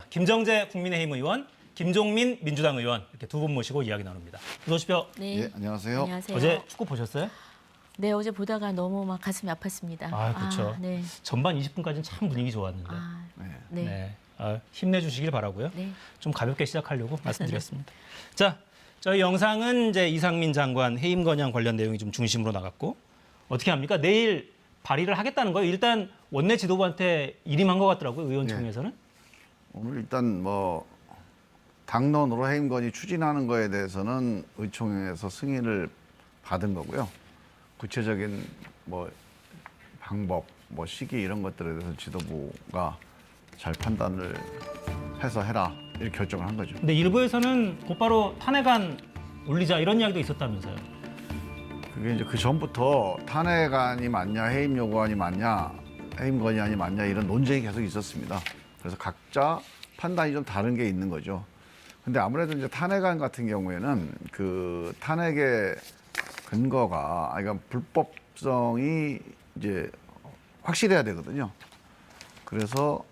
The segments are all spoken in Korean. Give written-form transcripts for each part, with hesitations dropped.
김정재 국민의힘 의원, 김종민 민주당 의원 이렇게 두 분 모시고 이야기 나눕니다. 어서 오십시오. 네. 예, 안녕하세요. 안녕하세요. 어제 축구 보셨어요? 네, 어제 보다가 너무 막 가슴이 아팠습니다. 아, 그렇죠. 네. 전반 20분까지는 참 분위기 좋았는데. 네. 네. 힘내주시길 바라고요. 네. 좀 가볍게 시작하려고 말씀드렸습니다. 자, 저희 영상은 이제 이상민 장관 해임 건의안 관련 내용이 좀 중심으로 나갔고 어떻게 합니까? 내일 발의를 하겠다는 거예요. 일단 원내 지도부한테 일임한 것 같더라고요. 의원총회에서는. 오늘 일단 뭐 당론으로 해임 건의 추진하는 거에 대해서는 의총에서 승인을 받은 거고요. 구체적인 뭐 방법, 뭐 시기 이런 것들에 대해서 지도부가 잘 판단을 해서 해라 이렇게 결정을 한 거죠. 근데 일부에서는 곧바로 탄핵안 올리자 이런 이야기도 있었다면서요. 그게 이제 그 전부터 탄핵안이 맞냐, 해임 요구안이 맞냐, 해임 건의안이 맞냐 이런 논쟁이 계속 있었습니다. 그래서 각자 판단이 좀 다른 게 있는 거죠. 근데 아무래도 이제 탄핵안 같은 경우에는 그 탄핵의 근거가 그러니까 불법성이 이제 확실해야 되거든요. 그래서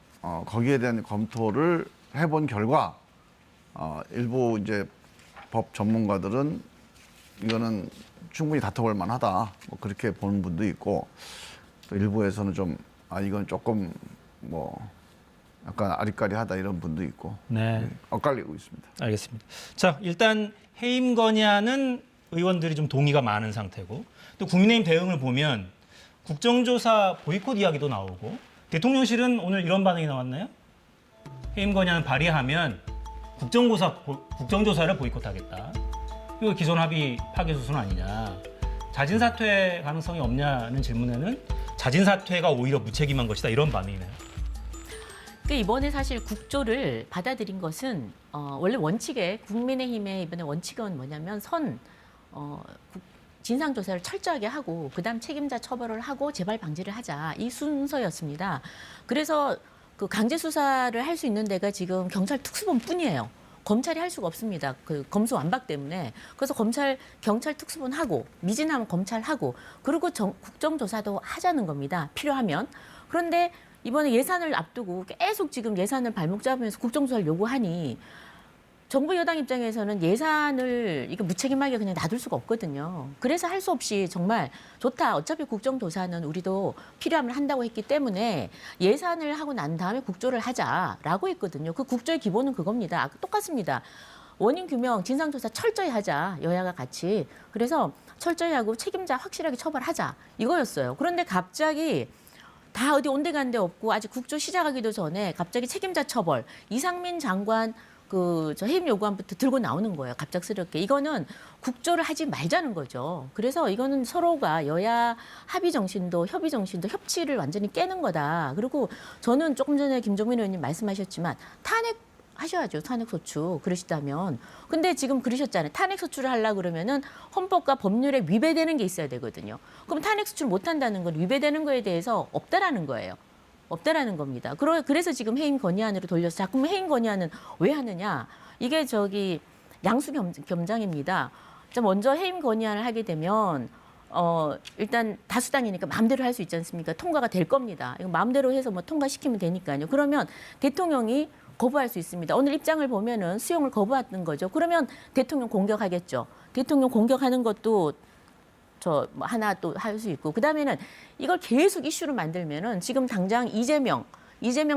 거기에 대한 검토를 해본 결과 일부 이제 법 전문가들은 이거는 충분히 다퉈볼 만하다 뭐 그렇게 보는 분도 있고 또 일부에서는 좀 이건 조금 뭐 약간 아리까리하다 이런 분도 있고 네. 엇갈리고 있습니다. 알겠습니다. 자, 일단 해임 건의안은 의원들이 좀 동의가 많은 상태고 또 국민의힘 대응을 보면 국정조사 보이콧 이야기도 나오고 대통령실은 오늘 이런 반응이 나왔나요? 해임 건의안 발의하면 국정조사를 보이콧하겠다. 이거 기존 합의 파기 수순 아니냐. 자진 사퇴 가능성이 없냐는 질문에는 자진 사퇴가 오히려 무책임한 것이다. 이런 반응이네요. 그러니까 이번에 사실 국조를 받아들인 것은 원래 원칙에 국민의힘의 이번에 원칙은 뭐냐면 진상조사를 철저하게 하고 그다음 책임자 처벌을 하고 재발 방지를 하자 이 순서였습니다. 그래서 그 강제 수사를 할 수 있는 데가 지금 경찰 특수본뿐이에요. 검찰이 할 수가 없습니다. 그 검수 완박 때문에. 그래서 경찰 특수본 하고 미진하면 검찰 하고 그리고 국정조사도 하자는 겁니다. 필요하면. 그런데 이번에 예산을 앞두고 계속 지금 예산을 발목 잡으면서 국정조사를 요구하니 정부 여당 입장에서는 예산을 이거 무책임하게 그냥 놔둘 수가 없거든요. 그래서 할 수 없이 정말 좋다. 어차피 국정조사는 우리도 필요하면 한다고 했기 때문에 예산을 하고 난 다음에 국조를 하자라고 했거든요. 그 국조의 기본은 그겁니다. 똑같습니다. 원인 규명, 진상조사 철저히 하자. 여야가 같이. 그래서 철저히 하고 책임자 확실하게 처벌하자. 이거였어요. 그런데 갑자기 다 어디 온데간데 없고 아직 국조 시작하기도 전에 갑자기 책임자 처벌, 이상민 장관 해임 요구안부터 들고 나오는 거예요. 갑작스럽게. 이거는 국조를 하지 말자는 거죠. 그래서 이거는 서로가 여야 합의 정신도 협의 정신도 협치를 완전히 깨는 거다. 그리고 저는 조금 전에 김종민 의원님 말씀하셨지만 탄핵하셔야죠. 탄핵소추 그러시다면. 근데 지금 그러셨잖아요. 탄핵소추를 하려고 그러면은 헌법과 법률에 위배되는 게 있어야 되거든요. 그럼 탄핵소추를 못한다는 건 위배되는 거에 대해서 없다라는 거예요. 없다라는 겁니다. 그래서 지금 해임 건의안으로 돌려서 자꾸 해임 건의안은 왜 하느냐? 이게 양수 겸장입니다. 먼저 해임 건의안을 하게 되면 일단 다수당이니까 마음대로 할 수 있지 않습니까? 통과가 될 겁니다. 이거 마음대로 해서 뭐 통과시키면 되니까요. 그러면 대통령이 거부할 수 있습니다. 오늘 입장을 보면은 수용을 거부하는 거죠. 그러면 대통령 공격하겠죠. 대통령 공격하는 것도 하나 또 할 수 있고 그다음에는 이걸 계속 이슈로 만들면은 지금 당장 이재명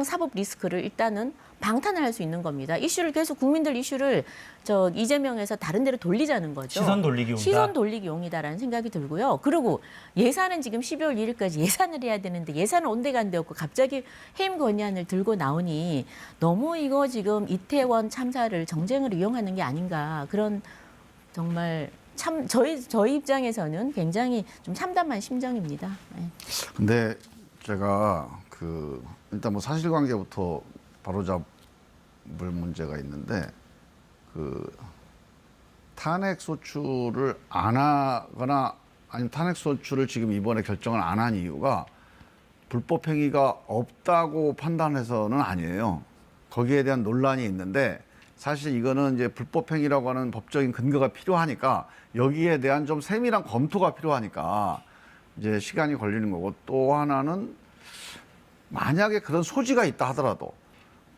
사법 리스크를 일단은 방탄을 할 수 있는 겁니다. 이슈를 계속 국민들 이슈를 이재명에서 다른 데로 돌리자는 거죠. 시선 돌리기 용이다라는 생각이 들고요. 그리고 예산은 지금 12월 1일까지 예산을 해야 되는데 예산은 온데간데 없고 갑자기 해임 건의안을 들고 나오니 너무 이거 지금 이태원 참사를 정쟁으로 이용하는 게 아닌가 그런 정말 저희 입장에서는 굉장히 좀 참담한 심정입니다. 네. 근데 제가 일단 뭐 사실관계부터 바로잡을 문제가 있는데 탄핵 소추를 안 하거나 아니면 탄핵 소추를 지금 이번에 결정을 안 한 이유가 불법 행위가 없다고 판단해서는 아니에요. 거기에 대한 논란이 있는데 사실 이거는 이제 불법 행위라고 하는 법적인 근거가 필요하니까 여기에 대한 좀 세밀한 검토가 필요하니까 이제 시간이 걸리는 거고 또 하나는 만약에 그런 소지가 있다 하더라도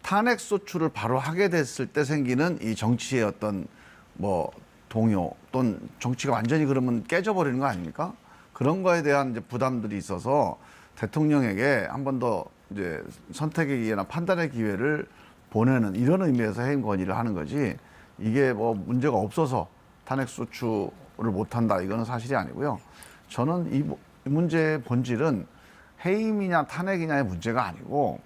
탄핵 소추를 바로 하게 됐을 때 생기는 이 정치의 어떤 뭐 동요 또는 정치가 완전히 그러면 깨져버리는 거 아닙니까? 그런 거에 대한 이제 부담들이 있어서 대통령에게 한 번 더 이제 선택의 기회나 판단의 기회를 보내는 이런 의미에서 해임 건의를 하는 거지 이게 뭐 문제가 없어서 탄핵 소추를 못 한다 이거는 사실이 아니고요. 저는 이 문제의 본질은 해임이냐 탄핵이냐의 문제가 아니고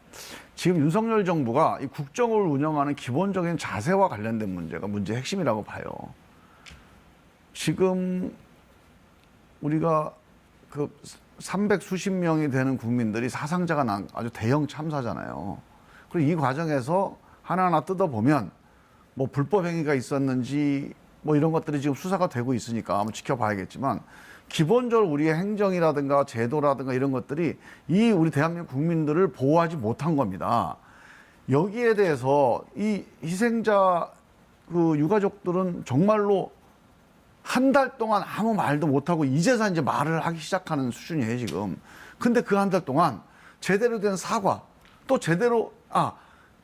지금 윤석열 정부가 이 국정을 운영하는 기본적인 자세와 관련된 문제가 문제의 핵심이라고 봐요. 지금 우리가 그 300수십 명이 되는 국민들이 사상자가 난 아주 대형 참사잖아요. 그리고 이 과정에서 하나하나 뜯어보면 뭐 불법 행위가 있었는지 뭐 이런 것들이 지금 수사가 되고 있으니까 한번 지켜봐야겠지만 기본적으로 우리의 행정이라든가 제도라든가 이런 것들이 이 우리 대한민국 국민들을 보호하지 못한 겁니다. 여기에 대해서 이 희생자 그 유가족들은 정말로 한 달 동안 아무 말도 못하고 이제서 이제 말을 하기 시작하는 수준이에요, 지금. 근데 그 한 달 동안 제대로 된 사과, 또 제대로,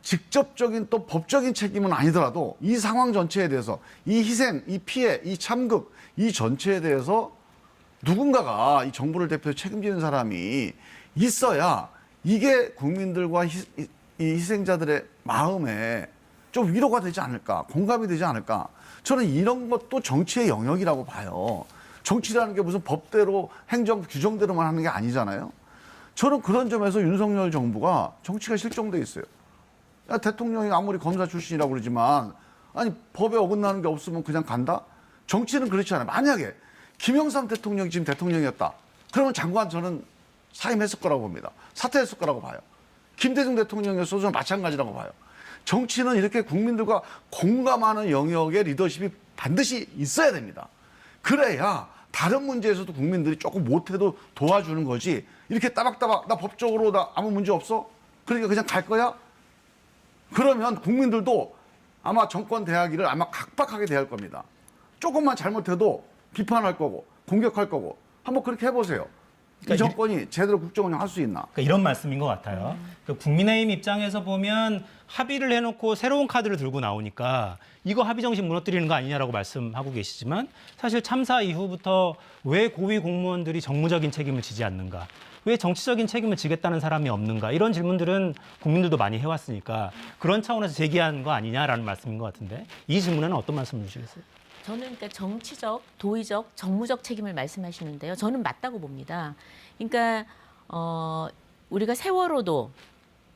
직접적인 또 법적인 책임은 아니더라도 이 상황 전체에 대해서 이 희생, 이 피해, 이 참극, 이 전체에 대해서 누군가가 이 정부를 대표해서 책임지는 사람이 있어야 이게 국민들과 이 희생자들의 마음에 좀 위로가 되지 않을까, 공감이 되지 않을까. 저는 이런 것도 정치의 영역이라고 봐요. 정치라는 게 무슨 법대로 행정 규정대로만 하는 게 아니잖아요. 저는 그런 점에서 윤석열 정부가 정치가 실종돼 있어요. 야, 대통령이 아무리 검사 출신이라고 그러지만 아니 법에 어긋나는 게 없으면 그냥 간다? 정치는 그렇지 않아요. 만약에 김영삼 대통령이 지금 대통령이었다. 그러면 장관 저는 사임했을 거라고 봅니다. 사퇴했을 거라고 봐요. 김대중 대통령이었어도 저는 마찬가지라고 봐요. 정치는 이렇게 국민들과 공감하는 영역의 리더십이 반드시 있어야 됩니다. 그래야 다른 문제에서도 국민들이 조금 못해도 도와주는 거지. 이렇게 따박따박 나 법적으로 나 아무 문제 없어? 그러니까 그냥 갈 거야? 그러면 국민들도 아마 정권 대하기를 아마 각박하게 대할 겁니다. 조금만 잘못해도 비판할 거고 공격할 거고 한번 그렇게 해보세요. 그러니까 이 정권이 제대로 국정운영 할 수 있나? 그러니까 이런 말씀인 것 같아요. 그러니까 국민의힘 입장에서 보면 합의를 해놓고 새로운 카드를 들고 나오니까 이거 합의 정신 무너뜨리는 거 아니냐라고 말씀하고 계시지만 사실 참사 이후부터 왜 고위 공무원들이 정무적인 책임을 지지 않는가? 왜 정치적인 책임을 지겠다는 사람이 없는가? 이런 질문들은 국민들도 많이 해왔으니까 그런 차원에서 제기한 거 아니냐라는 말씀인 것 같은데 이 질문에는 어떤 말씀을 주시겠어요? 저는 그러니까 정치적, 도의적, 정무적 책임을 말씀하시는데요. 저는 맞다고 봅니다. 그러니까 우리가 세월호도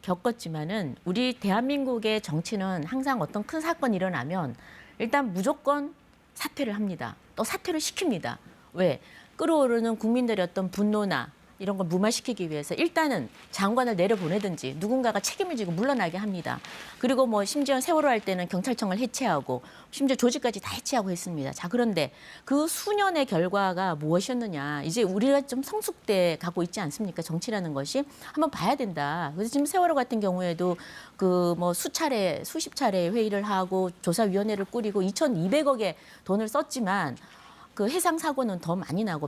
겪었지만은 우리 대한민국의 정치는 항상 어떤 큰 사건이 일어나면 일단 무조건 사퇴를 합니다. 또 사퇴를 시킵니다. 왜? 끓어오르는 국민들의 어떤 분노나 이런 걸 무마시키기 위해서 일단은 장관을 내려보내든지 누군가가 책임을 지고 물러나게 합니다. 그리고 뭐 심지어 세월호 할 때는 경찰청을 해체하고 심지어 조직까지 다 해체하고 했습니다. 자, 그런데 그 수년의 결과가 무엇이었느냐. 이제 우리가 좀 성숙돼 가고 있지 않습니까? 정치라는 것이 한번 봐야 된다. 그래서 지금 세월호 같은 경우에도 그 뭐 수십 차례 회의를 하고 조사위원회를 꾸리고 2,200억의 돈을 썼지만 그 해상 사고는 더 많이 나고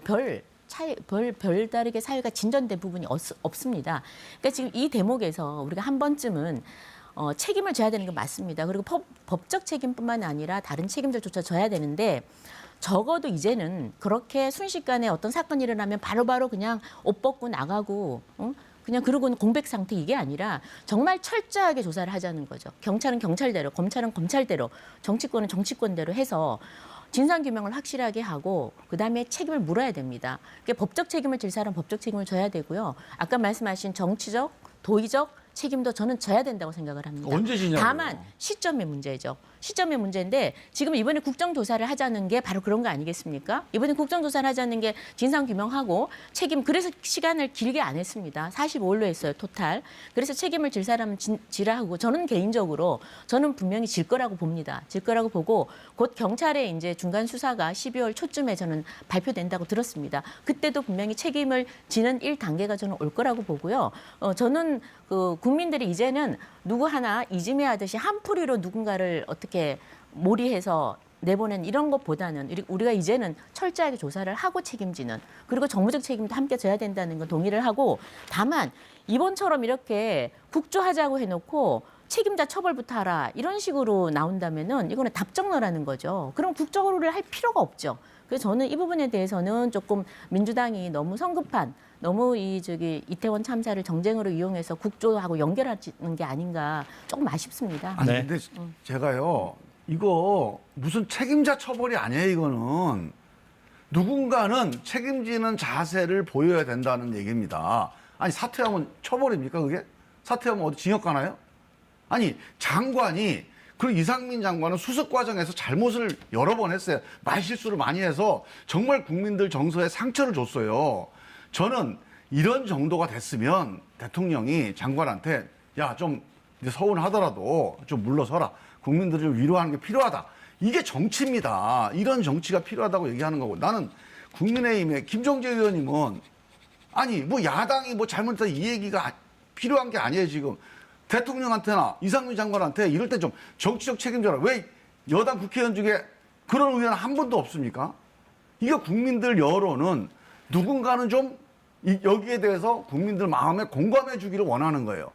별다르게 사회가 진전된 부분이 없습니다. 그러니까 지금 이 대목에서 우리가 한 번쯤은 책임을 져야 되는 게 맞습니다. 그리고 법적 책임뿐만 아니라 다른 책임들조차 져야 되는데 적어도 이제는 그렇게 순식간에 어떤 사건이 일어나면 바로바로 그냥 옷 벗고 나가고 그냥 그러고는 공백 상태 이게 아니라 정말 철저하게 조사를 하자는 거죠. 경찰은 경찰대로, 검찰은 검찰대로, 정치권은 정치권대로 해서 진상규명을 확실하게 하고 그다음에 책임을 물어야 됩니다. 그러니까 법적 책임을 질 사람은 법적 책임을 져야 되고요. 아까 말씀하신 정치적, 도의적 책임도 저는 져야 된다고 생각을 합니다. 언제 지냐고요? 다만 시점의 문제죠. 시점의 문제인데 지금 이번에 국정조사를 하자는 게 바로 그런 거 아니겠습니까? 이번에 국정조사를 하자는 게 진상규명하고 책임, 그래서 시간을 길게 안 했습니다. 45일로 했어요, 토탈. 그래서 책임을 질 사람은 지라 하고 저는 개인적으로 저는 분명히 질 거라고 봅니다. 질 거라고 보고 곧 경찰의 이제 중간 수사가 12월 초쯤에 저는 발표된다고 들었습니다. 그때도 분명히 책임을 지는 1단계가 저는 올 거라고 보고요. 저는 그 국민들이 이제는 누구 하나 이지매하듯이 한풀이로 누군가를 어떻게 몰이해서 내보낸 이런 것보다는 우리가 이제는 철저하게 조사를 하고 책임지는 그리고 정무적 책임도 함께 져야 된다는 건 동의를 하고 다만 이번처럼 이렇게 국조하자고 해놓고 책임자 처벌부터 하라 이런 식으로 나온다면은 이거는 답정너라는 거죠. 그럼 국정조사를 할 필요가 없죠. 그래서 저는 이 부분에 대해서는 조금 민주당이 너무 성급한, 너무 이태원 참사를 정쟁으로 이용해서 국조하고 연결하는 게 아닌가 조금 아쉽습니다. 아니 네. 근데 제가요 이거 무슨 책임자 처벌이 아니에요. 이거는 누군가는 책임지는 자세를 보여야 된다는 얘기입니다. 아니 사퇴하면 처벌입니까 그게? 사퇴하면 어디 징역 가나요? 아니 장관이 그리고 이상민 장관은 수습 과정에서 잘못을 여러 번 했어요. 말실수를 많이 해서 정말 국민들 정서에 상처를 줬어요. 저는 이런 정도가 됐으면 대통령이 장관한테 야, 좀 서운하더라도 좀 물러서라. 국민들을 좀 위로하는 게 필요하다. 이게 정치입니다. 이런 정치가 필요하다고 얘기하는 거고. 나는 국민의힘의 김종재 의원님은 아니 뭐 야당이 뭐 잘못했다 이 얘기가 필요한 게 아니에요 지금. 대통령한테나 이상민 장관한테 이럴 때 좀 정치적 책임져라. 왜 여당 국회의원 중에 그런 의원 한 분도 없습니까? 이게 국민들 여론은 누군가는 좀 여기에 대해서 국민들 마음에 공감해 주기를 원하는 거예요.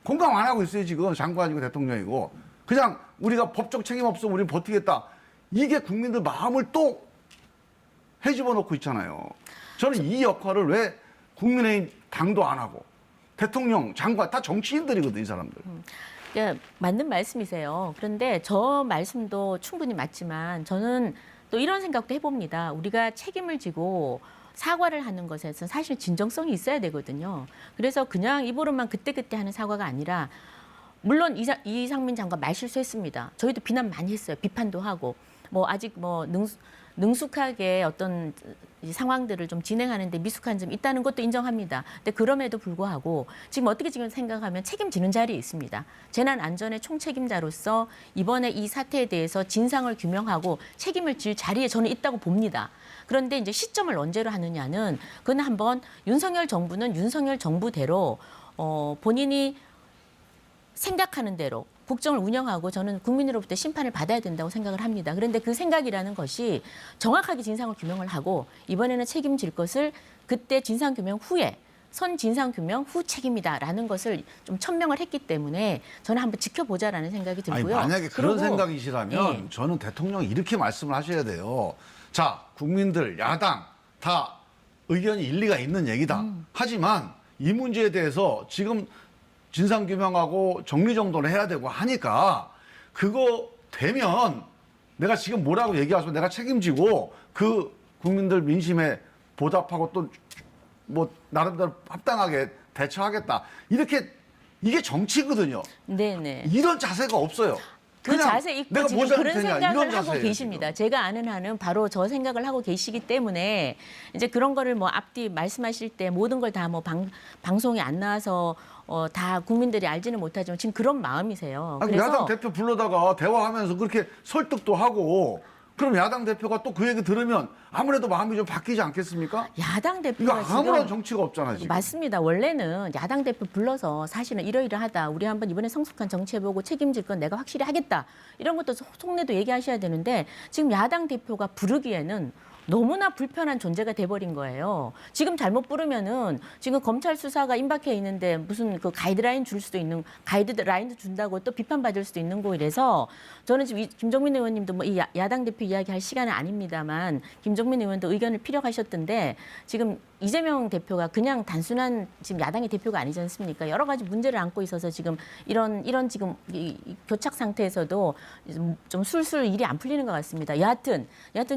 공감 안 하고 있어요 지금 장관이고 대통령이고. 그냥 우리가 법적 책임 없으면 우리는 버티겠다. 이게 국민들 마음을 또 헤집어 놓고 있잖아요. 저는 이 역할을 왜 국민의힘 당도 안 하고 대통령, 장관 다 정치인들이거든 이 사람들. 예, 맞는 말씀이세요. 그런데 저 말씀도 충분히 맞지만 저는 또 이런 생각도 해봅니다. 우리가 책임을 지고 사과를 하는 것에서 사실 진정성이 있어야 되거든요. 그래서 그냥 입으로만 그때그때 하는 사과가 아니라 물론 이상민 장관 말실수했습니다. 저희도 비난 많이 했어요. 비판도 하고 뭐 아직 뭐 능숙하게 어떤 상황들을 좀 진행하는데 미숙한 점이 있다는 것도 인정합니다. 근데 그럼에도 불구하고 지금 어떻게 지금 생각하면 책임지는 자리에 있습니다. 재난안전의 총책임자로서 이번에 이 사태에 대해서 진상을 규명하고 책임을 질 자리에 저는 있다고 봅니다. 그런데 이제 시점을 언제로 하느냐는 그건 한번 윤석열 정부는 윤석열 정부대로 본인이 생각하는 대로 국정을 운영하고 저는 국민으로부터 심판을 받아야 된다고 생각을 합니다. 그런데 그 생각이라는 것이 정확하게 진상을 규명을 하고 이번에는 책임질 것을 그때 진상규명 후에 선진상규명 후 책임이다라는 것을 좀 천명을 했기 때문에 저는 한번 지켜보자라는 생각이 들고요. 아니, 만약에 그런 그리고, 생각이시라면 예. 저는 대통령이 이렇게 말씀을 하셔야 돼요. 자, 국민들, 야당 다 의견이 일리가 있는 얘기다. 하지만 이 문제에 대해서 지금 진상규명하고 정리정돈을 해야 되고 하니까 그거 되면 내가 지금 뭐라고 얘기하서 내가 책임지고 그 국민들 민심에 보답하고 또 뭐 나름대로 합당하게 대처하겠다. 이렇게 이게 정치거든요. 네네. 이런 자세가 없어요. 그 그냥 자세 있고 내가 지금 뭐 그런 잘못했냐, 생각을 이런 하고 자세예요, 계십니다. 지금. 제가 아는 한은 바로 저 생각을 하고 계시기 때문에 이제 그런 거를 뭐 앞뒤 말씀하실 때 모든 걸 다 뭐 방송에 안 나와서 다 국민들이 알지는 못하지만 지금 그런 마음이세요. 아니, 야당 대표 불러다가 대화하면서 그렇게 설득도 하고 그럼 야당 대표가 또 그 얘기 들으면 아무래도 마음이 좀 바뀌지 않겠습니까? 야당 이거 대표가 아무런 지금 정치가 없잖아요, 지금. 맞습니다. 원래는 야당 대표 불러서 사실은 이러이러하다. 우리 한번 이번에 성숙한 정치해보고 책임질 건 내가 확실히 하겠다. 이런 것도 속내도 얘기하셔야 되는데 지금 야당 대표가 부르기에는 너무나 불편한 존재가 돼버린 거예요. 지금 잘못 부르면은 지금 검찰 수사가 임박해 있는데 무슨 그 가이드라인 줄 수도 있는 가이드라인도 준다고 또 비판받을 수도 있는 거 이래서 저는 지금 김종민 의원님도 뭐 이 야당 대표 이야기할 시간은 아닙니다만 김종민 의원도 의견을 피력하셨던데 지금 이재명 대표가 그냥 단순한 지금 야당의 대표가 아니지 않습니까? 여러 가지 문제를 안고 있어서 지금 이런 지금 이 교착 상태에서도 좀 술술 일이 안 풀리는 것 같습니다. 여하튼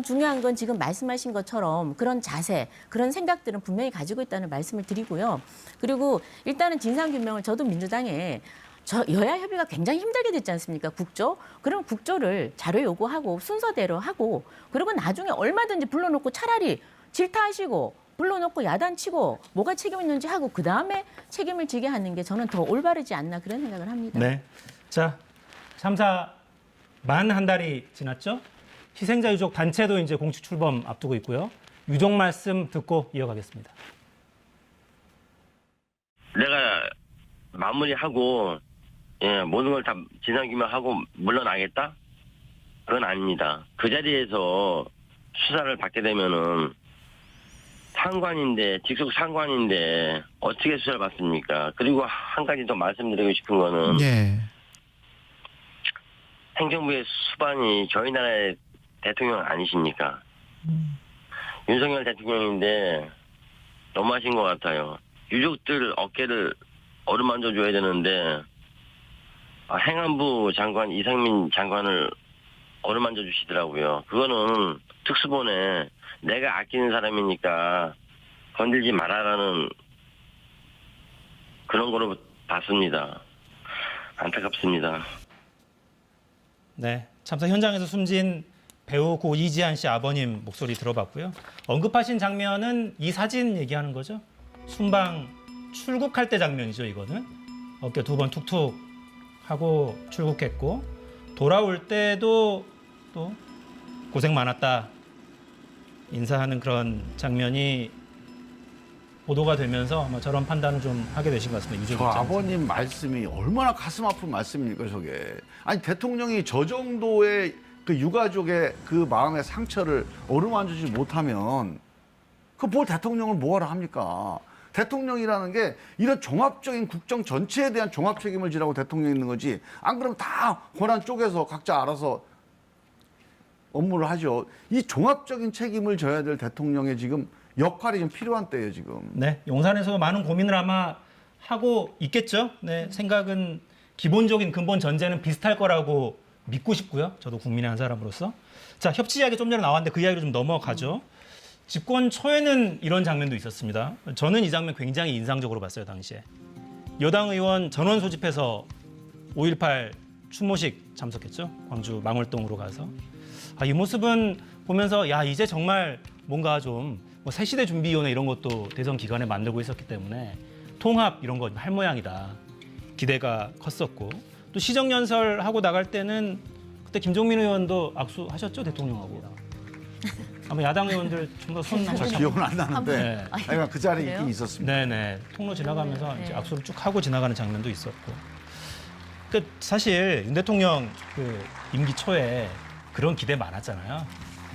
중요한 건 지금 말씀하신 것처럼 그런 자세, 그런 생각들은 분명히 가지고 있다는 말씀을 드리고요. 그리고 일단은 진상규명을 저도 민주당에 여야 협의가 굉장히 힘들게 됐지 않습니까? 국조? 그럼 국조를 자료 요구하고 순서대로 하고 그리고 나중에 얼마든지 불러놓고 차라리 질타하시고 불러놓고 야단치고 뭐가 책임 있는지 하고 그다음에 책임을 지게 하는 게 저는 더 올바르지 않나 그런 생각을 합니다. 네. 자, 참사 만 한 달이 지났죠? 희생자 유족 단체도 이제 공식 출범 앞두고 있고요. 유족 말씀 듣고 이어가겠습니다. 내가 마무리하고 모든 걸 다 진상규명하고 물러나겠다? 그건 아닙니다. 그 자리에서 수사를 받게 되면은 상관인데 직속 상관인데 어떻게 수사를 받습니까? 그리고 한 가지 더 말씀드리고 싶은 거는 예. 행정부의 수반이 저희 나라의 대통령 아니십니까? 윤석열 대통령인데 너무하신 것 같아요. 유족들 어깨를 어루만져 줘야 되는데 행안부 장관 이상민 장관을 어루만져 주시더라고요. 그거는 특수본에 내가 아끼는 사람이니까 건들지 말아라는 그런 거로 봤습니다. 안타깝습니다. 네, 참사 현장에서 숨진 배우 고 이지한 씨 아버님 목소리 들어봤고요. 언급하신 장면은 이 사진 얘기하는 거죠. 순방 출국할 때 장면이죠. 이거는 어깨 2번 툭툭 하고 출국했고 돌아올 때도 또 고생 많았다 인사하는 그런 장면이 보도가 되면서 아마 저런 판단을 좀 하게 되신 것 같습니다. 유족 저 입장에서. 아버님 말씀이 얼마나 가슴 아픈 말씀입니까, 저게. 아니, 대통령이 저 정도의 그 유가족의 그 마음의 상처를 어루만지지 못하면 그 뭘 대통령을 뭐하러 합니까? 대통령이라는 게 이런 종합적인 국정 전체에 대한 종합 책임을 지라고 대통령이 있는 거지. 안 그러면 다 권한 쪼개서 각자 알아서 업무를 하죠. 이 종합적인 책임을 져야 될 대통령의 지금 역할이 좀 필요한 때예요, 지금. 네, 용산에서 많은 고민을 아마 하고 있겠죠. 네, 생각은 기본적인 근본 전제는 비슷할 거라고 믿고 싶고요. 저도 국민의 한 사람으로서. 자, 협치 이야기 좀 전에 나왔는데 그 이야기로 좀 넘어가죠. 집권 초에는 이런 장면도 있었습니다. 저는 이 장면 굉장히 인상적으로 봤어요, 당시에. 여당 의원 전원 소집해서 5.18 추모식 참석했죠. 광주 망월동으로 가서. 이 모습은 보면서 야, 이제 정말 뭔가 좀 뭐 새시대 준비위원회 이런 것도 대선 기간에 만들고 있었기 때문에 통합 이런 거 할 모양이다. 기대가 컸었고 또 시정연설 하고 나갈 때는 그때 김종민 의원도 악수하셨죠, 대통령하고. 아마 야당 의원들 전부 다 손 잘 기억은 안 나는데 네. 아니, 그 자리에 그래요? 있긴 있었습니다. 네네. 통로 지나가면서 네. 이제 악수를 쭉 하고 지나가는 장면도 있었고. 그 사실 윤 대통령 그 임기 초에 그런 기대 많았잖아요.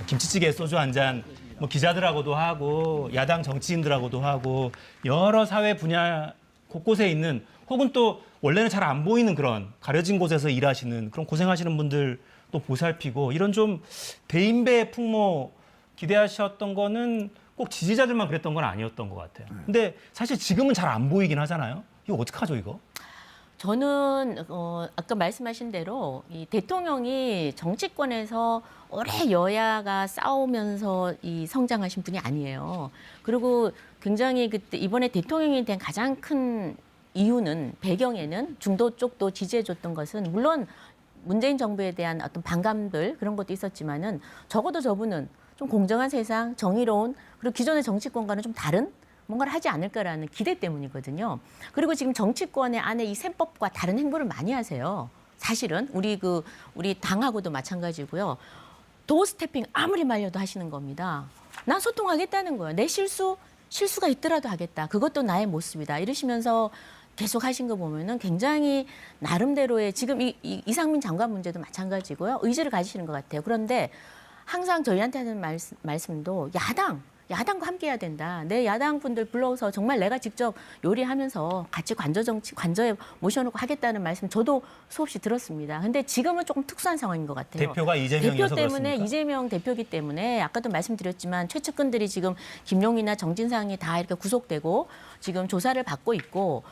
김치찌개 소주 한 잔 뭐 기자들하고도 하고 야당 정치인들하고도 하고 여러 사회 분야 곳곳에 있는 혹은 또 원래는 잘 안 보이는 그런 가려진 곳에서 일하시는 그런 고생하시는 분들 또 보살피고 이런 좀 대인배 풍모 기대하셨던 거는 꼭 지지자들만 그랬던 건 아니었던 것 같아요. 근데 사실 지금은 잘 안 보이긴 하잖아요. 이거 어떡하죠, 이거? 저는 아까 말씀하신 대로 이 대통령이 정치권에서 오래 여야가 싸우면서 이 성장하신 분이 아니에요. 그리고 굉장히 그때 이번에 대통령이 된 가장 큰 이유는 배경에는 중도 쪽도 지지해줬던 것은 물론 문재인 정부에 대한 어떤 반감들 그런 것도 있었지만은 적어도 저분은 좀 공정한 세상, 정의로운 그리고 기존의 정치권과는 좀 다른 뭔가를 하지 않을까라는 기대 때문이거든요. 그리고 지금 정치권의 안에 이 셈법과 다른 행보를 많이 하세요. 사실은 우리 당하고도 마찬가지고요. 도어 스태핑 아무리 말려도 하시는 겁니다. 난 소통하겠다는 거예요. 내 실수가 있더라도 하겠다. 그것도 나의 모습이다. 이러시면서 계속 하신 거 보면은 굉장히 나름대로의 지금 이상민 장관 문제도 마찬가지고요. 의지를 가지시는 것 같아요. 그런데 항상 저희한테 하는 말씀도 야당과 함께 해야 된다. 내 야당 분들 불러서 정말 내가 직접 요리하면서 같이 관저에 모셔놓고 하겠다는 말씀 저도 수없이 들었습니다. 근데 지금은 조금 특수한 상황인 것 같아요. 대표가 이재명이어서 대표 때문에 그렇습니까? 이재명 대표기 때문에 아까도 말씀드렸지만 최측근들이 지금 김용이나 정진상이 다 이렇게 구속되고 지금 조사를 받고 있고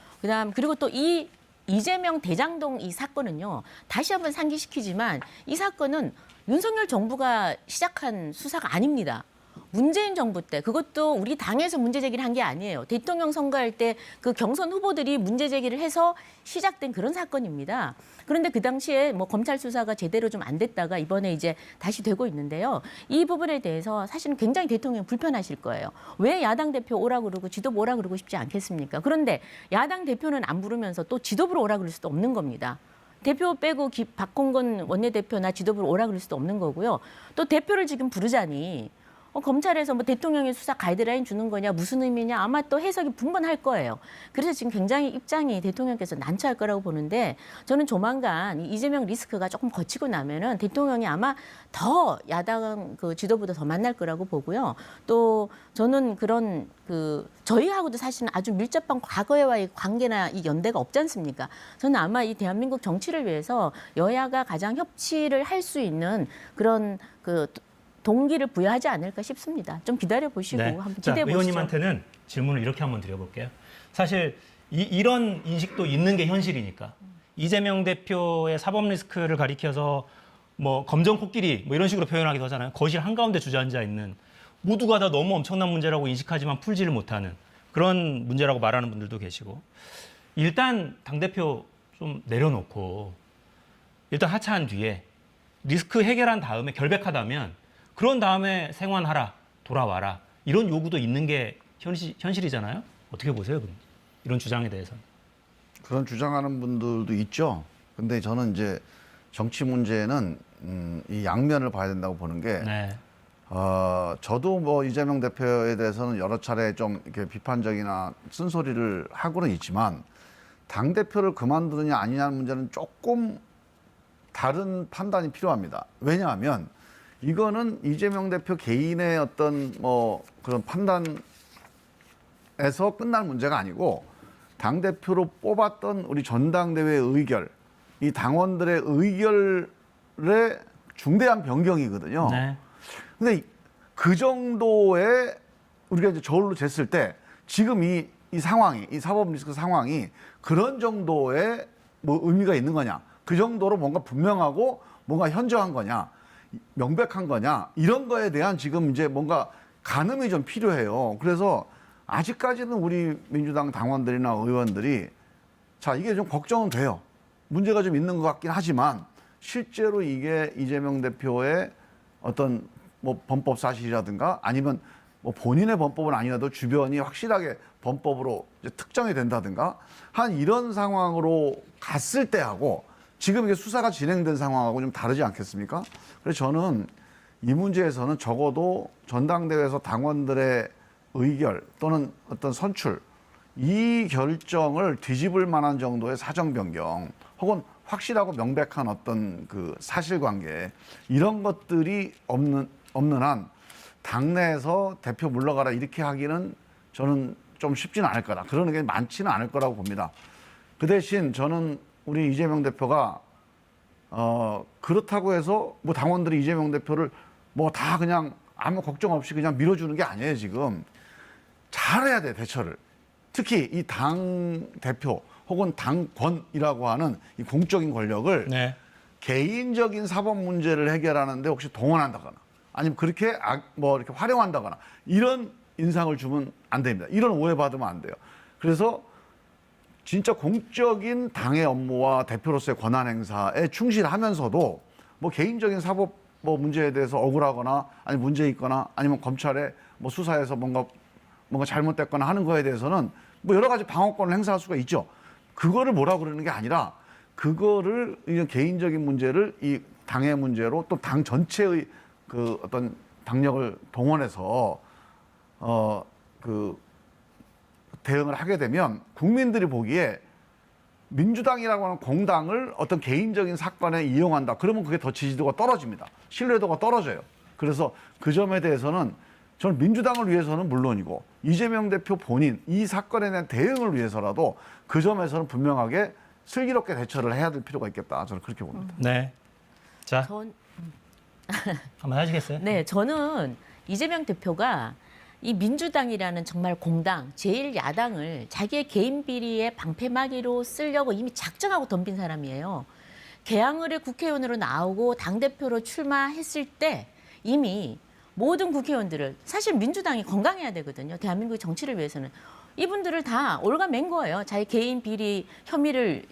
그리고 또 이 이재명 대장동 이 사건은요. 다시 한번 상기시키지만 이 사건은 윤석열 정부가 시작한 수사가 아닙니다. 문재인 정부 때 그것도 우리 당에서 문제 제기를 한 게 아니에요. 대통령 선거할 때 그 경선 후보들이 문제 제기를 해서 시작된 그런 사건입니다. 그런데 그 당시에 뭐 검찰 수사가 제대로 좀 안 됐다가 이번에 이제 다시 되고 있는데요. 이 부분에 대해서 사실은 굉장히 대통령 불편하실 거예요. 왜 야당 대표 오라 그러고 지도부 오라 그러고 싶지 않겠습니까? 그런데 야당 대표는 안 부르면서 또 지도부로 오라 그럴 수도 없는 겁니다. 대표 빼고 박홍근 원내대표나 지도부로 오라 그럴 수도 없는 거고요. 또 대표를 지금 부르자니 검찰에서 뭐 대통령의 수사 가이드라인 주는 거냐 무슨 의미냐 아마 또 해석이 분분할 거예요. 그래서 지금 굉장히 입장이 대통령께서 난처할 거라고 보는데 저는 조만간 이 이재명 리스크가 조금 거치고 나면은 대통령이 아마 더 야당 그 지도부도 더 만날 거라고 보고요. 또 저는 그런 그 저희하고도 사실은 아주 밀접한 과거와의 관계나 이 연대가 없지 않습니까? 저는 아마 이 대한민국 정치를 위해서 여야가 가장 협치를 할 수 있는 그런 그 동기를 부여하지 않을까 싶습니다. 좀 기다려 보시고 한번 기대해 보시죠. 의원님한테는 질문을 이렇게 한번 드려볼게요. 사실 이런 인식도 있는 게 현실이니까 이재명 대표의 사법 리스크를 가리켜서 뭐 검정 코끼리 뭐 이런 식으로 표현하기도 하잖아요. 거실 한가운데 주저앉아 있는 모두가 다 너무 엄청난 문제라고 인식하지만 풀지를 못하는 그런 문제라고 말하는 분들도 계시고 일단 당대표 좀 내려놓고 일단 하차한 뒤에 리스크 해결한 다음에 결백하다면 그런 다음에 생환하라, 돌아와라 이런 요구도 있는 게 현실이잖아요. 어떻게 보세요? 이런 주장에 대해서는. 그런 주장하는 분들도 있죠. 근데 저는 이제 정치 문제는 이 양면을 봐야 된다고 보는 게 네. 저도 뭐 이재명 대표에 대해서는 여러 차례 좀 이렇게 비판적이나 쓴소리를 하고는 있지만 당 대표를 그만두느냐 아니냐는 문제는 조금 다른 판단이 필요합니다. 왜냐하면 이거는 이재명 대표 개인의 어떤 뭐 그런 판단에서 끝날 문제가 아니고 당 대표로 뽑았던 우리 전당대회의 의결, 이 당원들의 의결의 중대한 변경이거든요. 네. 근데 그 정도의 우리가 이제 저울로 쟀을 때 지금 이 상황이 이 사법 리스크 상황이 그런 정도의 뭐 의미가 있는 거냐, 그 정도로 뭔가 분명하고 뭔가 현저한 거냐, 명백한 거냐 이런 거에 대한 지금 이제 뭔가 가늠이 좀 필요해요. 그래서 아직까지는 우리 민주당 당원들이나 의원들이 자 이게 좀 걱정은 돼요. 문제가 좀 있는 것 같긴 하지만 실제로 이게 이재명 대표의 어떤 뭐 범법 사실이라든가 아니면 뭐 본인의 범법은 아니라도 주변이 확실하게 범법으로 이제 특정이 된다든가 한 이런 상황으로 갔을 때하고 지금 이게 수사가 진행된 상황하고 좀 다르지 않겠습니까? 그래서 저는 이 문제에서는 적어도 전당대회에서 당원들의 의결 또는 어떤 선출 이 결정을 뒤집을 만한 정도의 사정 변경 혹은 확실하고 명백한 어떤 그 사실관계 이런 것들이 없는 한 당내에서 대표 물러가라 이렇게 하기는 저는 좀 쉽지는 않을 거다. 그러는 게 많지는 않을 거라고 봅니다. 그 대신 저는 우리 이재명 대표가 그렇다고 해서 뭐 당원들이 이재명 대표를 뭐 다 그냥 아무 걱정 없이 그냥 밀어주는 게 아니에요. 지금 잘해야 돼 대처를. 특히 이 당 대표 혹은 당권이라고 하는 이 공적인 권력을 네. 개인적인 사법 문제를 해결하는데 혹시 동원한다거나 아니면 그렇게 뭐 이렇게 활용한다거나 이런 인상을 주면 안 됩니다. 이런 오해 받으면 안 돼요. 그래서 진짜 공적인 당의 업무와 대표로서의 권한 행사에 충실하면서도 뭐 개인적인 사법 뭐 문제에 대해서 억울하거나 아니 문제 있거나 아니면 검찰에 뭐 수사에서 뭔가 잘못됐거나 하는 거에 대해서는 뭐 여러 가지 방어권을 행사할 수가 있죠. 그거를 뭐라고 그러는 게 아니라 그거를 이런 개인적인 문제를 이 당의 문제로 또 당 전체의 그 어떤 당력을 동원해서 그 대응을 하게 되면 국민들이 보기에 민주당이라고 하는 공당을 어떤 개인적인 사건에 이용한다. 그러면 그게 더 지지도가 떨어집니다. 신뢰도가 떨어져요. 그래서 그 점에 대해서는 저는 민주당을 위해서는 물론이고 이재명 대표 본인 이 사건에 대한 대응을 위해서라도 그 점에서는 분명하게 슬기롭게 대처를 해야 될 필요가 있겠다. 저는 그렇게 봅니다. 네. 자, 한번 하시겠어요? 네, 저는 이재명 대표가 이 민주당이라는 정말 공당, 제1야당을 자기의 개인 비리의 방패막이로 쓰려고 이미 작정하고 덤빈 사람이에요. 개항을의 국회의원으로 나오고 당대표로 출마했을 때 이미 모든 국회의원들을 사실 민주당이 건강해야 되거든요. 대한민국의 정치를 위해서는. 이분들을 다 올가맨 거예요. 자기 개인 비리 혐의를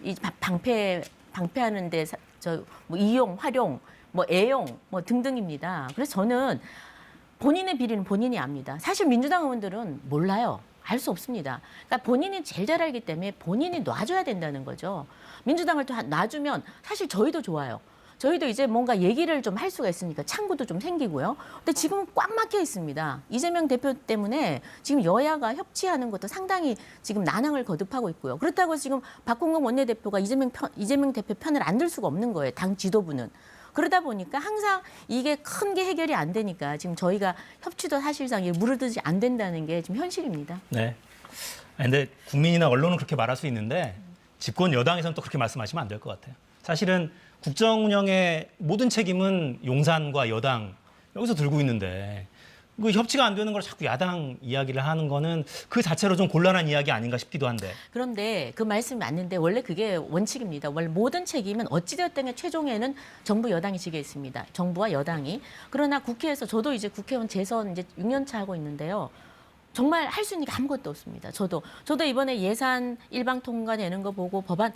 방패하는 데 뭐 이용, 활용, 뭐 애용 뭐 등등입니다. 그래서 저는 본인의 비리는 본인이 압니다. 사실 민주당 의원들은 몰라요. 알 수 없습니다. 그러니까 본인이 제일 잘 알기 때문에 본인이 놔줘야 된다는 거죠. 민주당을 또 놔주면 사실 저희도 좋아요. 저희도 이제 뭔가 얘기를 좀 할 수가 있으니까 창구도 좀 생기고요. 근데 지금은 꽉 막혀 있습니다. 이재명 대표 때문에 지금 여야가 협치하는 것도 상당히 지금 난항을 거듭하고 있고요. 그렇다고 지금 박홍근 원내대표가 이재명 대표 편을 안 들 수가 없는 거예요. 당 지도부는. 그러다 보니까 항상 이게 큰 게 해결이 안 되니까 지금 저희가 협치도 사실상 무르드지 안 된다는 게 지금 현실입니다. 네. 근데 국민이나 언론은 그렇게 말할 수 있는데 집권 여당에서는 또 그렇게 말씀하시면 안 될 것 같아요. 사실은 국정 운영의 모든 책임은 용산과 여당 여기서 들고 있는데 그 협치가 안 되는 걸 자꾸 야당 이야기를 하는 거는 그 자체로 좀 곤란한 이야기 아닌가 싶기도 한데. 그런데 그 말씀이 맞는데 원래 그게 원칙입니다. 원래 모든 책임은 어찌되었든 최종에는 정부 여당이 지게 있습니다. 정부와 여당이. 그러나 국회에서 저도 이제 국회의원 재선 이제 6년 차 하고 있는데요. 정말 할 수 있는 게 아무것도 없습니다. 저도 이번에 예산 일방 통과되는 거 보고 법안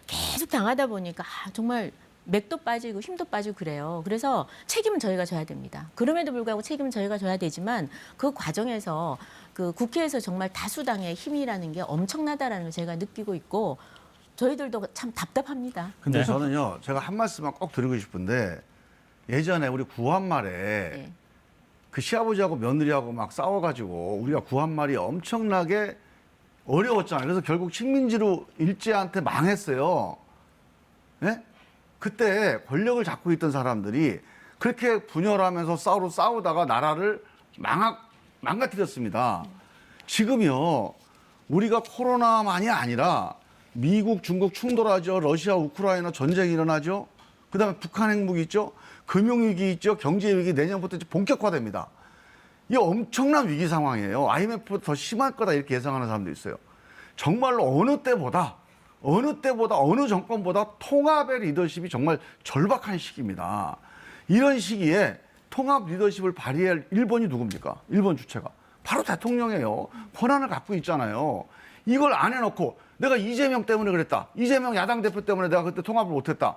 계속 당하다 보니까 정말 맥도 빠지고 힘도 빠지고 그래요. 그래서 책임은 저희가 져야 됩니다. 그럼에도 불구하고 책임은 저희가 져야 되지만 그 과정에서 그 국회에서 정말 다수당의 힘이라는 게 엄청나다라는 걸 제가 느끼고 있고 저희들도 참 답답합니다. 근데 네. 저는요, 제가 한 말씀만 꼭 드리고 싶은데 예전에 우리 구한말에 네. 그 시아버지하고 며느리하고 막 싸워가지고 우리가 구한말이 엄청나게 어려웠잖아요. 그래서 결국 식민지로 일제한테 망했어요. 예? 그때 권력을 잡고 있던 사람들이 그렇게 분열하면서 싸우다가 나라를 망가뜨렸습니다. 지금요, 우리가 코로나만이 아니라 미국, 중국 충돌하죠. 러시아, 우크라이나 전쟁이 일어나죠. 그다음에 북한 핵무기 있죠. 금융위기 있죠. 경제위기 내년부터 이제 본격화됩니다. 이게 엄청난 위기 상황이에요. IMF보다 더 심할 거다 이렇게 예상하는 사람도 있어요. 정말로 어느 때보다 어느 정권보다 통합의 리더십이 정말 절박한 시기입니다. 이런 시기에 통합 리더십을 발휘할 일본이 누굽니까? 일본 주체가. 바로 대통령이에요. 권한을 갖고 있잖아요. 이걸 안 해놓고 내가 이재명 때문에 그랬다. 이재명 야당 대표 때문에 내가 그때 통합을 못했다.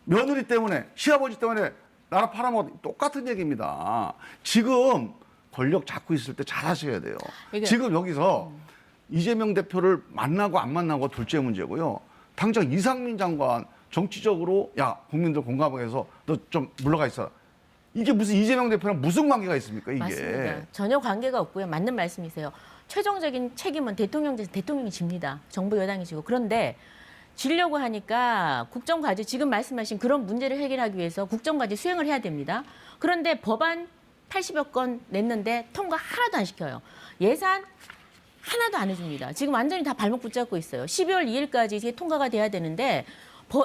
며느리 때문에, 시아버지 때문에 나라 팔아먹었다. 똑같은 얘기입니다. 지금 권력 잡고 있을 때 잘하셔야 돼요. 지금 여기서 이재명 대표를 만나고 안 만나고 둘째 문제고요. 당장 이상민 장관 정치적으로 야 국민들 공감하게 해서 너 좀 물러가 있어. 이게 무슨 이재명 대표랑 무슨 관계가 있습니까 이게. 맞습니다. 전혀 관계가 없고요. 맞는 말씀이세요. 최종적인 책임은 대통령이 집니다. 정부 여당이 지고. 그런데 지려고 하니까 국정과제 지금 말씀하신 그런 문제를 해결하기 위해서 국정과제 수행을 해야 됩니다. 그런데 법안 80여 건 냈는데 통과 하나도 안 시켜요. 예산 하나도 안 해줍니다. 지금 완전히 다 발목 붙잡고 있어요. 12월 2일까지 이게 통과가 돼야 되는데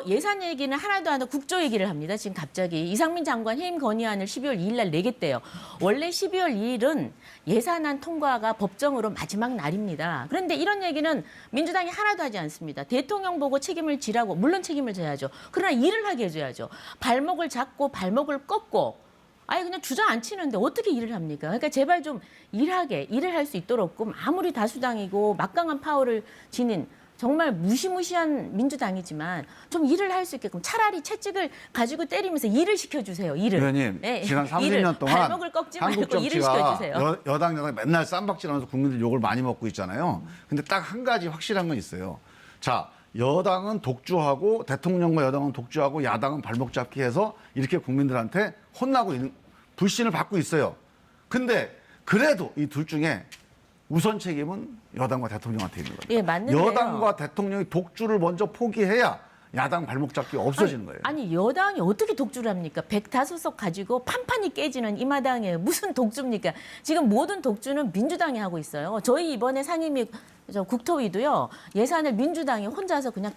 예산 얘기는 하나도 안 하고 국조 얘기를 합니다. 지금 갑자기 이상민 장관 해임 건의안을 12월 2일 날 내겠대요. 원래 12월 2일은 예산안 통과가 법정으로 마지막 날입니다. 그런데 이런 얘기는 민주당이 하나도 하지 않습니다. 대통령 보고 책임을 지라고 물론 책임을 져야죠. 그러나 일을 하게 해줘야죠. 발목을 잡고 발목을 꺾고 아예 그냥 주저 안 치는데 어떻게 일을 합니까? 그러니까 제발 좀 일을 할 수 있도록 아무리 다수당이고 막강한 파워를 지닌 정말 무시무시한 민주당이지만 좀 일을 할 수 있게끔 차라리 채찍을 가지고 때리면서 일을 시켜주세요. 일을. 의원님, 네. 지난 30년 일을. 동안 발목을 꺾지 한국 말고 일을 정치가 시켜주세요. 여당 맨날 쌈박질하면서 국민들 욕을 많이 먹고 있잖아요. 근데 딱 한 가지 확실한 건 있어요. 자, 여당은 독주하고 대통령과 여당은 독주하고 야당은 발목 잡기 해서 이렇게 국민들한테 혼나고 있는 불신을 받고 있어요. 근데 그래도 이 둘 중에 우선 책임은 여당과 대통령한테 있는 거예요. 예, 맞는데요. 여당과 대통령이 독주를 먼저 포기해야 야당 발목 잡기가 없어지는 거예요. 아니 여당이 어떻게 독주를 합니까? 105석 가지고 판판이 깨지는 이 마당에 무슨 독주입니까? 지금 모든 독주는 민주당이 하고 있어요. 저희 이번에 상임위 국토위도요. 예산을 민주당이 혼자서 그냥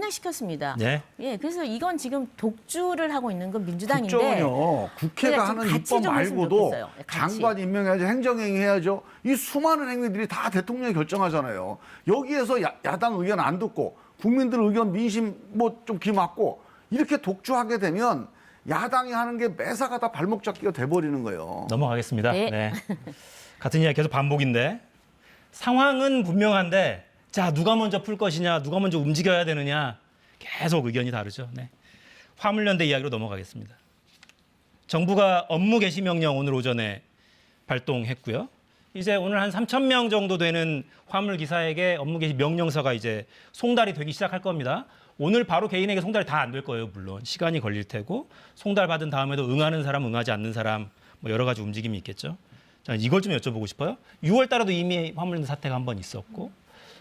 시켰습니다. 네. 예, 그래서 이건 지금 독주를 하고 있는 건 민주당인데. 국정은요. 국회가 하는 같이 입법 좀 했으면 말고도 좋겠어요. 같이. 장관 임명해야죠. 행정행위 해야죠. 이 수많은 행위들이 다 대통령이 결정하잖아요. 여기에서 야당 의견 안 듣고 국민들 의견 민심 뭐 좀 귀 막고 이렇게 독주하게 되면 야당이 하는 게 매사가 다 발목 잡기가 돼버리는 거예요. 넘어가겠습니다. 네. 네. 같은 이야기 계속 반복인데 상황은 분명한데 자 누가 먼저 풀 것이냐 누가 먼저 움직여야 되느냐 계속 의견이 다르죠. 네. 화물연대 이야기로 넘어가겠습니다. 정부가 업무 개시 명령 오늘 오전에 발동했고요. 이제 오늘 한 3,000명 정도 되는 화물 기사에게 업무 개시 명령서가 이제 송달이 되기 시작할 겁니다. 오늘 바로 개인에게 송달이 다 안 될 거예요. 물론 시간이 걸릴 테고 송달 받은 다음에도 응하는 사람, 응하지 않는 사람 뭐 여러 가지 움직임이 있겠죠. 자, 이걸 좀 여쭤보고 싶어요. 6월 달에도 이미 화물연대 사태가 한 번 있었고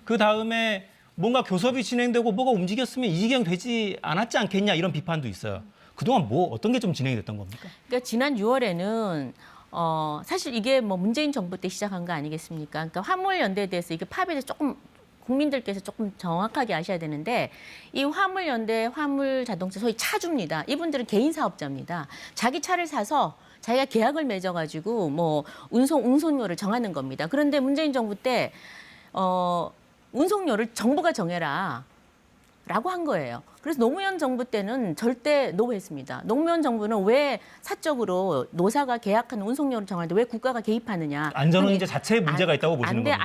그 다음에 뭔가 교섭이 진행되고 뭐가 움직였으면 이 지경 되지 않았지 않겠냐 이런 비판도 있어요. 그동안 뭐 어떤 게 좀 진행이 됐던 겁니까? 그러니까 지난 6월에는 사실 이게 뭐 문재인 정부 때 시작한 거 아니겠습니까? 그러니까 화물연대에 대해서 이게 파업에 대해서 조금 국민들께서 조금 정확하게 아셔야 되는데 이 화물연대 화물자동차 소위 차주입니다. 이분들은 개인 사업자입니다. 자기 차를 사서 자기가 계약을 맺어가지고 뭐 운송료를 정하는 겁니다. 그런데 문재인 정부 때 운송료를 정부가 정해라. 라고 한 거예요. 그래서 노무현 정부 때는 절대 노했습니다. 노무현 정부는 왜 사적으로 노사가 계약한 운송료를 정하는데 왜 국가가 개입하느냐. 안전운임제 자체에 문제가 있다고 보시는 겁니까?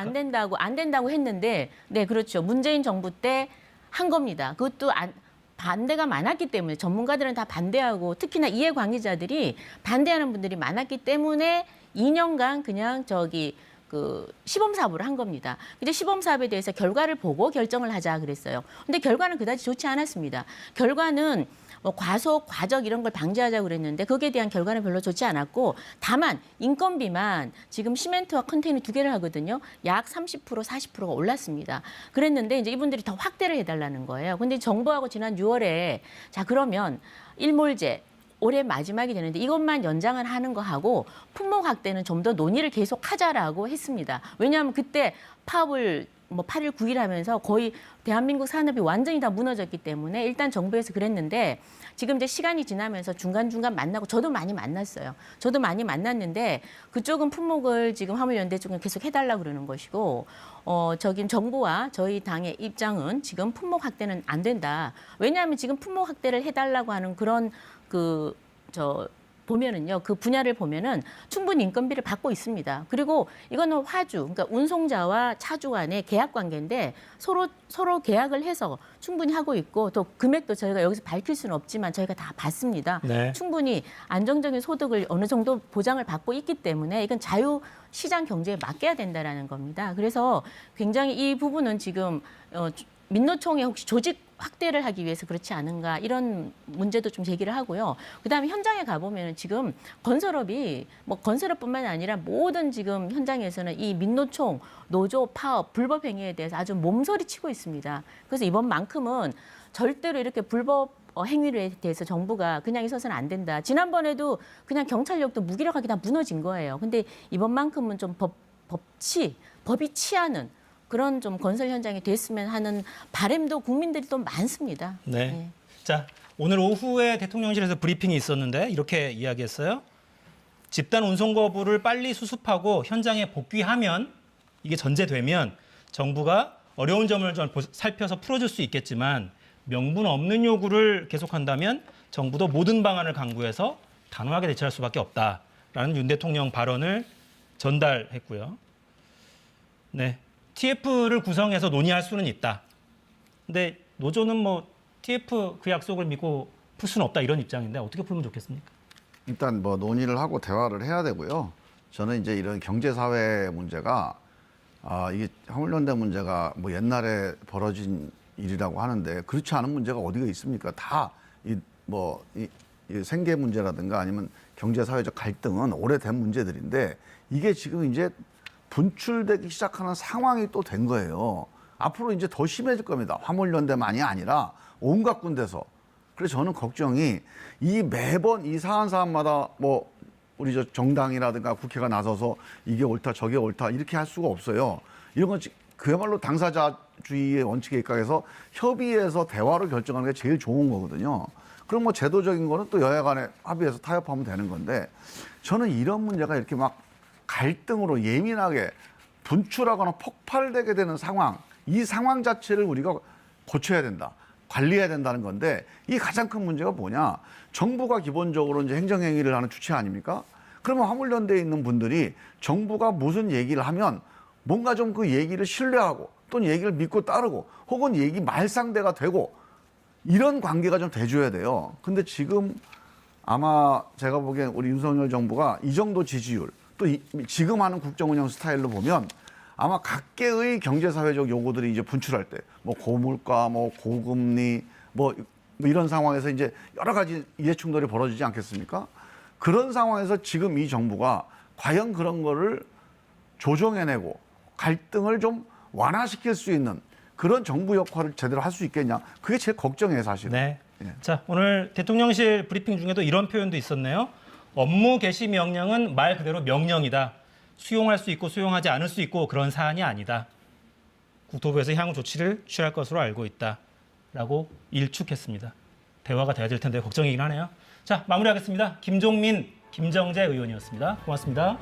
안 된다고 했는데, 네, 그렇죠. 문재인 정부 때 한 겁니다. 그것도 반대가 많았기 때문에 전문가들은 다 반대하고 특히나 이해관계자들이 반대하는 분들이 많았기 때문에 2년간 그냥 시범 사업을 한 겁니다. 근데 시범 사업에 대해서 결과를 보고 결정을 하자 그랬어요. 근데 결과는 그다지 좋지 않았습니다. 결과는 뭐 과속, 과적 이런 걸 방지하자고 그랬는데 거기에 대한 결과는 별로 좋지 않았고 다만 인건비만 지금 시멘트와 컨테이너 2개를 하거든요. 약 30%, 40%가 올랐습니다. 그랬는데 이제 이분들이 더 확대를 해달라는 거예요. 근데 정부하고 지난 6월에 자 그러면 일몰제 올해 마지막이 되는데 이것만 연장을 하는 거 하고 품목 확대는 좀 더 논의를 계속하자라고 했습니다. 왜냐하면 그때 파업을 8일, 9일 하면서 거의 대한민국 산업이 완전히 다 무너졌기 때문에 일단 정부에서 그랬는데 지금 이제 시간이 지나면서 중간중간 만나고 저도 많이 만났어요. 저도 많이 만났는데 그쪽은 품목을 지금 화물연대 쪽은 계속 해달라고 그러는 것이고 정부와 저희 당의 입장은 지금 품목 확대는 안 된다. 왜냐하면 지금 품목 확대를 해달라고 하는 그런 보면은요, 그 분야를 보면은 충분히 인건비를 받고 있습니다. 그리고 이거는 화주, 그러니까 운송자와 차주 간의 계약 관계인데 서로 계약을 해서 충분히 하고 있고 또 금액도 저희가 여기서 밝힐 수는 없지만 저희가 다 받습니다. 네. 충분히 안정적인 소득을 어느 정도 보장을 받고 있기 때문에 이건 자유 시장 경제에 맡겨야 된다라는 겁니다. 그래서 굉장히 이 부분은 지금 민노총에 혹시 조직 확대를 하기 위해서 그렇지 않은가 이런 문제도 좀 제기를 하고요. 그다음에 현장에 가보면 지금 건설업이 건설업뿐만 아니라 모든 지금 현장에서는 이 민노총, 노조, 파업, 불법 행위에 대해서 아주 몸서리치고 있습니다. 그래서 이번만큼은 절대로 이렇게 불법 행위에 대해서 정부가 그냥 있어서는 안 된다. 지난번에도 그냥 경찰력도 무기력하게 다 무너진 거예요. 근데 이번만큼은 좀 법이 취하는 그런 좀 건설 현장이 됐으면 하는 바람도 국민들이 또 많습니다. 네. 네. 자, 오늘 오후에 대통령실에서 브리핑이 있었는데 이렇게 이야기했어요. 집단 운송 거부를 빨리 수습하고 현장에 복귀하면 이게 전제되면 정부가 어려운 점을 좀 살펴서 풀어줄 수 있겠지만 명분 없는 요구를 계속한다면 정부도 모든 방안을 강구해서 단호하게 대처할 수밖에 없다라는 윤 대통령 발언을 전달했고요. 네. TF를 구성해서 논의할 수는 있다. 근데 노조는 TF 그 약속을 믿고 풀 수는 없다 이런 입장인데 어떻게 풀면 좋겠습니까? 일단 논의를 하고 대화를 해야 되고요. 저는 이제 이런 경제 사회 문제가 이게 화물연대 문제가 옛날에 벌어진 일이라고 하는데 그렇지 않은 문제가 어디가 있습니까? 다 이 생계 문제라든가 아니면 경제 사회적 갈등은 오래된 문제들인데 이게 지금 이제 분출되기 시작하는 상황이 또 된 거예요. 앞으로 이제 더 심해질 겁니다. 화물연대만이 아니라 온갖 군데서. 그래서 저는 걱정이 매번 이 사안마다 우리 정당이라든가 국회가 나서서 이게 옳다 저게 옳다 이렇게 할 수가 없어요. 이런 건 그야말로 당사자주의의 원칙에 입각해서 협의해서 대화로 결정하는 게 제일 좋은 거거든요. 그럼 제도적인 거는 또 여야 간에 합의해서 타협하면 되는 건데 저는 이런 문제가 이렇게 갈등으로 예민하게 분출하거나 폭발되게 되는 상황, 이 상황 자체를 우리가 고쳐야 된다. 관리해야 된다는 건데 이 가장 큰 문제가 뭐냐? 정부가 기본적으로 이제 행정행위를 하는 주체 아닙니까? 그러면 화물연대에 있는 분들이 정부가 무슨 얘기를 하면 뭔가 좀 그 얘기를 신뢰하고 또는 얘기를 믿고 따르고 혹은 얘기 말상대가 되고 이런 관계가 좀 돼줘야 돼요. 근데 지금 아마 제가 보기엔 우리 윤석열 정부가 이 정도 지지율 또 지금 하는 국정운영 스타일로 보면 아마 각계의 경제사회적 요구들이 이제 분출할 때 고물가, 고금리, 뭐 이런 상황에서 이제 여러 가지 이해 충돌이 벌어지지 않겠습니까? 그런 상황에서 지금 이 정부가 과연 그런 거를 조정해내고 갈등을 좀 완화시킬 수 있는 그런 정부 역할을 제대로 할 수 있겠냐? 그게 제일 걱정이에요, 사실은. 네. 예. 자, 오늘 대통령실 브리핑 중에도 이런 표현도 있었네요. 업무 개시 명령은 말 그대로 명령이다. 수용할 수 있고 수용하지 않을 수 있고 그런 사안이 아니다. 국토부에서 향후 조치를 취할 것으로 알고 있다라고 일축했습니다. 대화가 돼야 될 텐데 걱정이긴 하네요. 자, 마무리하겠습니다. 김종민, 김정재 의원이었습니다. 고맙습니다.